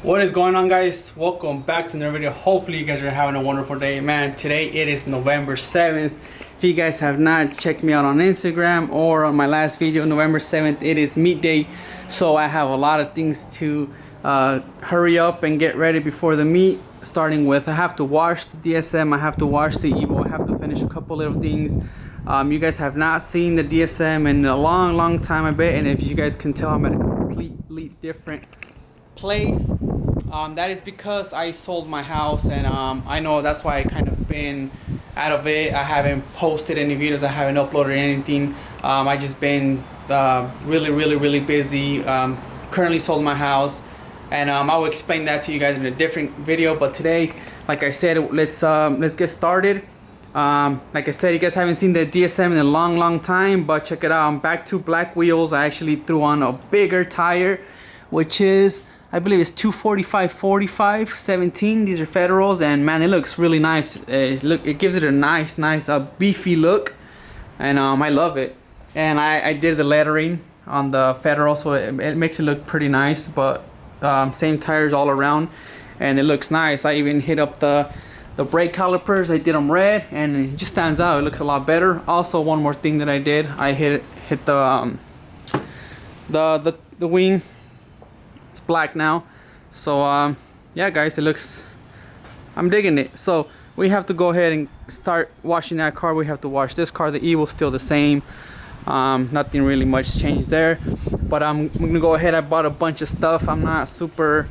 What is going on, guys? Welcome back to another video. Hopefully you guys are having a wonderful day. Man, today it is November 7th. If you guys have not checked me out on Instagram or on my last video, November 7th, it is meet day. So I have a lot of things to hurry up and get ready before the meet. Starting with, I have to wash the DSM, I have to wash the Evo, I have to finish a couple little things. You guys have not seen the DSM in a long time, I bet. And if you guys can tell, I'm at a completely different place. That is because I sold my house, and I know that's why I kind of been out of it. I haven't posted any videos, I haven't uploaded anything. I just been really busy. Currently sold my house, and I will explain that to you guys in a different video. But today, like I said, let's get started. Like I said, you guys haven't seen the DSM in a long time, but check it out. I'm back to black wheels. I actually threw on a bigger tire, which is, I believe it's 245/45 17. These are Federals, and man, it looks really nice. It gives it a nice beefy look, and I love it. And I did the lettering on the Federal, so it makes it look pretty nice. But same tires all around, and it looks nice. I even hit up the brake calipers. I did them red, and it just stands out. It looks a lot better. Also, one more thing that I did, I hit the wing. It's black now. So yeah, guys, it looks, I'm digging it. So we have to go ahead and start washing that car. We have to wash this car. The Evo's still the same. Nothing really much changed there, but I'm gonna go ahead. I bought a bunch of stuff. I'm not super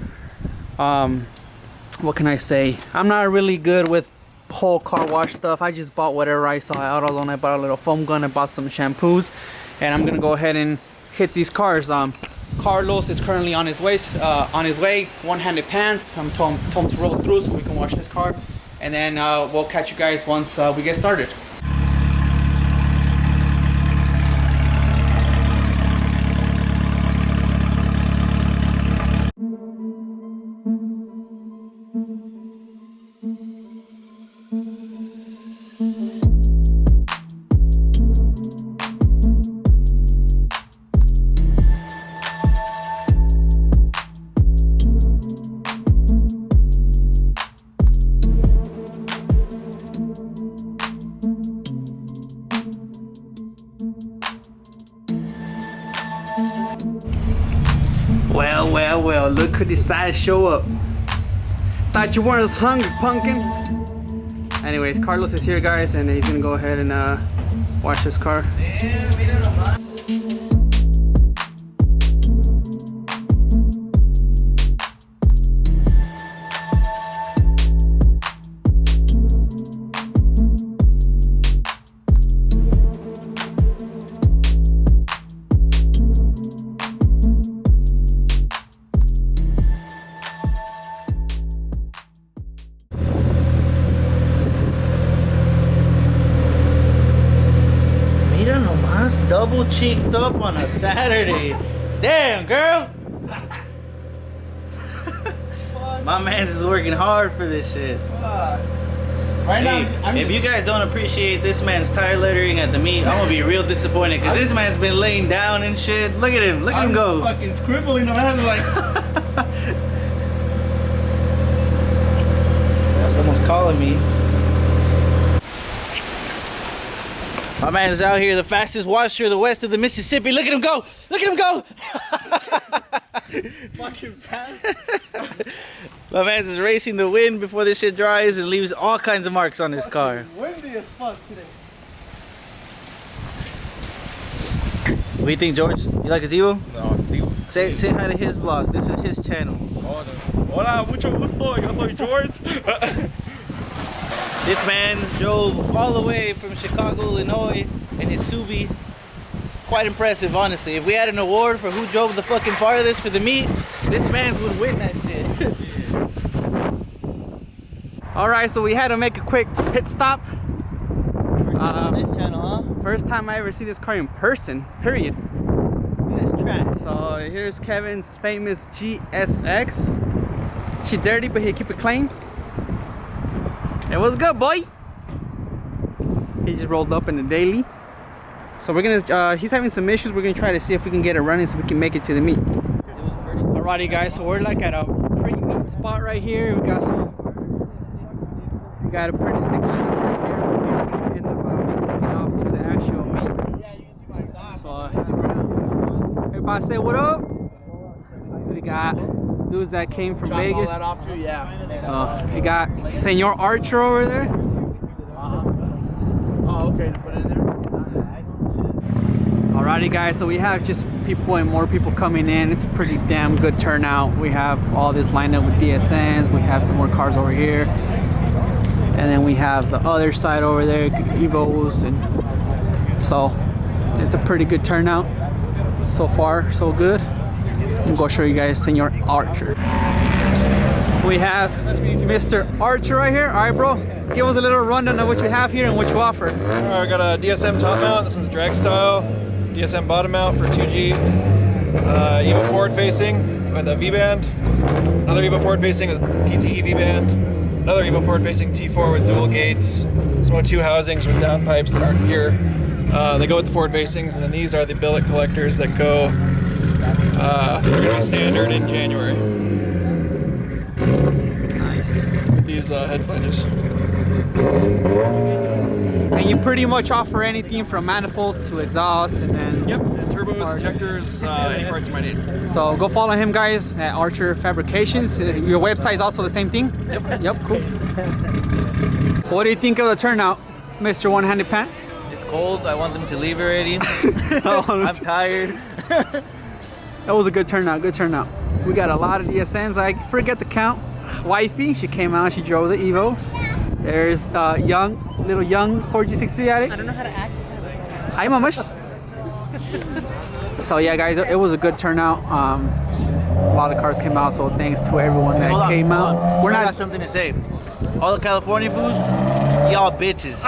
what can I say, I'm not really good with whole car wash stuff. I just bought whatever I saw at AutoZone. I bought a little foam gun, I bought some shampoos, and I'm gonna go ahead and hit these cars. Carlos is currently on his way, one-handed pants. I'm told him to roll through so we can wash this car, and then we'll catch you guys once we get started. Well, look who decided to show up. Thought you weren't as hungry, pumpkin. Anyways, Carlos is here, guys, and he's gonna go ahead and wash his car. Double cheeked up on a Saturday. Damn, girl. My man's is working hard for this shit. Right hey, now, if you guys don't appreciate this man's tire lettering at the meet, I'm gonna be real disappointed, because this man's been laying down and shit. Look at him. Look at him go. Fucking scribbling around like. Someone's calling me. My man's out here, the fastest washer of the west of the Mississippi. Look at him go! Look at him go! Fucking fast. My man's is racing the wind before this shit dries and leaves all kinds of marks on his car. Windy as fuck today. What do you think, George? You like his Evo? No, it's Evo. Say hi to his vlog. This is his channel. Hola, mucho gusto. Yo soy George. This man drove all the way from Chicago, Illinois in his Subi. Quite impressive, honestly. If we had an award for who drove the fucking farthest for the meet, this man would win that shit. Alright, so we had to make a quick pit stop. This channel, huh? First time I ever see this car in person, period. Look at this trash. So here's Kevin's famous GSX. She dirty, but he keep it clean. It was good, boy. He just rolled up in the daily. So we're gonna, he's having some issues. We're gonna try to see if we can get it running so we can make it to the meet. Alrighty guys, so we're like at a pre-meet spot right here. We got a pretty sick lineup right here. We're gonna end up taking off to the actual meet. So everybody say what up. We got dudes that came from Vegas. All that off too, yeah. So we got Senor Archer over there. Oh, okay, to put it in there. Alrighty guys, so we have just people and more people coming in. It's a pretty damn good turnout. We have all this lined up with DSMs. We have some more cars over here. And then we have the other side over there, Evos. And so it's a pretty good turnout. So far, so good. I'm gonna show you guys Senor Archer. We have Mr. Archer right here. All right, bro. Give us a little rundown of what you have here and what you offer. All right, I got a DSM top mount. This one's drag style. DSM bottom mount for 2G. Evo forward facing with a V-band. Another Evo forward facing with PTE V-band. Another Evo forward facing T4 with dual gates. Some O2 housings with downpipes that aren't here. They go with the forward facings, and then these are the billet collectors that go. They're gonna be standard in January. Nice. With these head flanges. And you pretty much offer anything from manifolds to exhaust, and then Yep, and turbos, injectors, any parts you might need. so go follow him, guys, at Archer Fabrications. Your website is also the same thing? Yep, cool. So what do you think of the turnout, Mr. One-Handed Pants? It's cold. I want them to leave already. I'm tired. That was a good turnout, good turnout. We got a lot of DSMs. I forget the count. Wifey, she came out, she drove the Evo. There's little young 4G63 at it. I don't know how to act. Hi, mamas. So yeah, guys, it was a good turnout. A lot of cars came out, so thanks to everyone that came out. I got something to say. All the California fools, y'all bitches.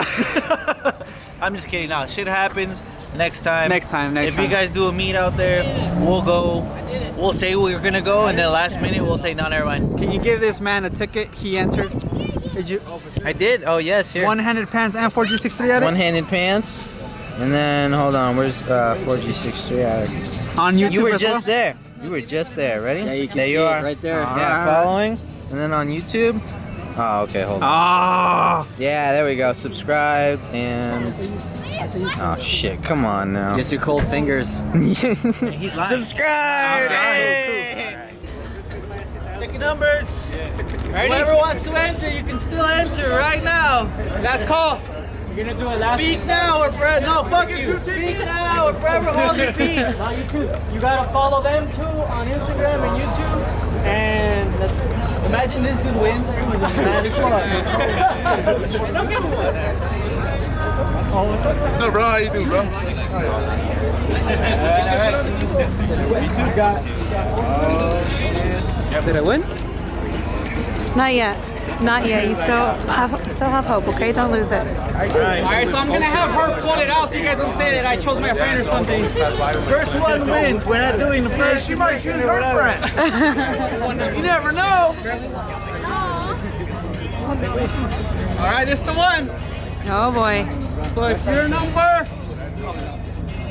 I'm just kidding. Now, shit happens. Next time. Next If you guys do a meet out there, we'll go. We'll say we're gonna go, and then last minute we'll say, no, never mind. Can you give this man a ticket? He entered. Did you? I did. Oh yes, here. One-Handed Pants and 4G63 at it? One-handed pants, and then hold on. Where's 4G63 at? On YouTube You were as just well? there. You were just there. Ready? Yeah, you can there see you it are. right there. Yeah, following, and then on YouTube. Oh, okay. Hold on. Ah. Yeah, there we go. Subscribe and. Oh shit! Come on now. Just your cold fingers. Subscribe. Hey. Check your numbers. Whoever wants to enter, you can still enter right now. Last call. You're gonna do a last. Speak now or forever. No, fuck you. Speak now or forever hold your peace. You gotta follow them too on Instagram and YouTube. And Imagine this dude wins. Everyone's like, man, this What's up, bro? How you doing, bro? Did I win? Not yet. Not yet. You still have hope, okay? Don't lose it. Alright, so I'm gonna have her pull it out so you guys don't say that I chose my friend or something. First one wins. We're not doing the first. She might choose her friend. You never know. Alright, this is the one. Oh boy. So if your number,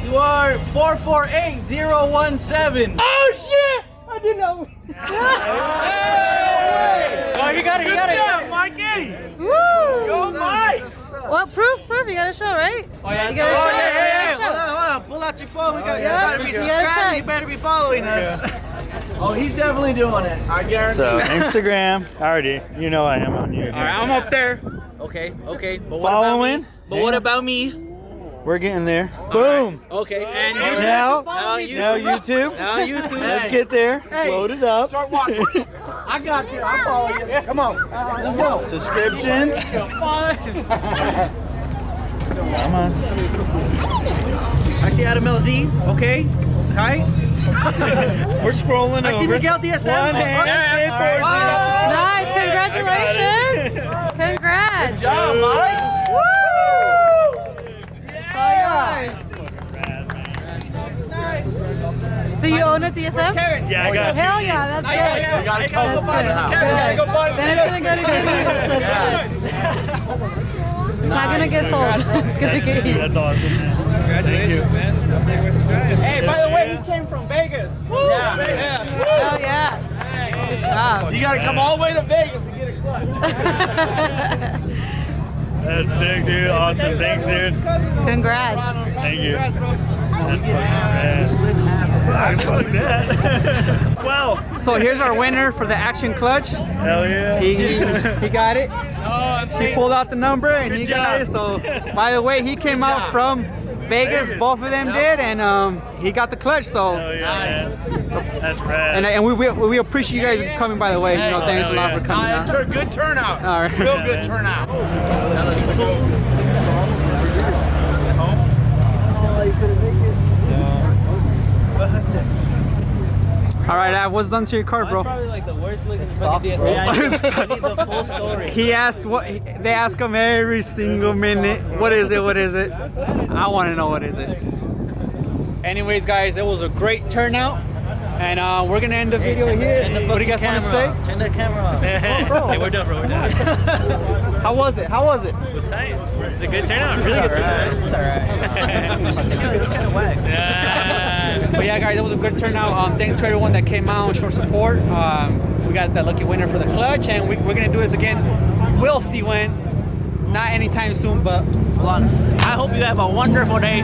You are 448017. oh shit! I didn't know. oh, you got it. You got it. Mikey. Woo! Go, Mike. Well, proof. You gotta show, right? Oh, yeah. You gotta show. You gotta show. Hold on. Pull out your phone. You Yeah, better be you gotta subscribed. check. You better be following us. Oh, he's definitely doing it. I guarantee. So Instagram, already, you know I am on you. Alright, I'm up there. Okay. But what Following? about me? But what about me? We're getting there. Boom. Okay. And you Now, Now YouTube. now YouTube. Now YouTube. Let's get there. Load it up. Start watching. I got you. I'm following you. Come on. Let's go. Subscriptions. Come on. I see Adam LZ. Okay. Tight. We're scrolling I see over. Miguel DSM. One hand. Nice. Congratulations. Congrats. Good job, Mike. Woo! It's all yours. Do you own a DSM? Yeah, I got you. Hell yeah, that's good. You gotta go find it. Then it's gonna go to Disney. It's not gonna get sold. It's gonna get used. That's awesome. Hey, by the way, he came from Vegas. Oh yeah. job. You gotta come all the way to Vegas to get a clutch. That's sick, dude. Awesome. Thanks, dude. Congrats. Thank you. That's fuck that. Well, So here's our winner for the action clutch. hell yeah. He got it. She pulled out the number and he got it. So by the way, he came out from Vegas. Both of them did, and he got the clutch. So Hell yeah, man. That's rad. and we appreciate you guys coming. By the way, you know, thanks a lot for coming out. Good turnout. All right. Real good turnout. All right, what's done to your car, bro? Probably like the worst looking fucking DSM. I need the full story. He asked what they ask him every single minute. What is it? What is it? I want to know what is it. Anyways, guys, it was a great turnout, and we're gonna end the video here. What do you guys want to say? Turn the camera off. Hey, we're done, bro. We're done. How was it? How was it? It was tight. It's a good turnout. Really good turnout. It was kind of whack. But yeah, guys, it was a good turnout. Thanks to everyone that came out and showed support. We got that lucky winner for the clutch, and we're gonna do this again. We'll see when. Not anytime soon, but I hope you have a wonderful day.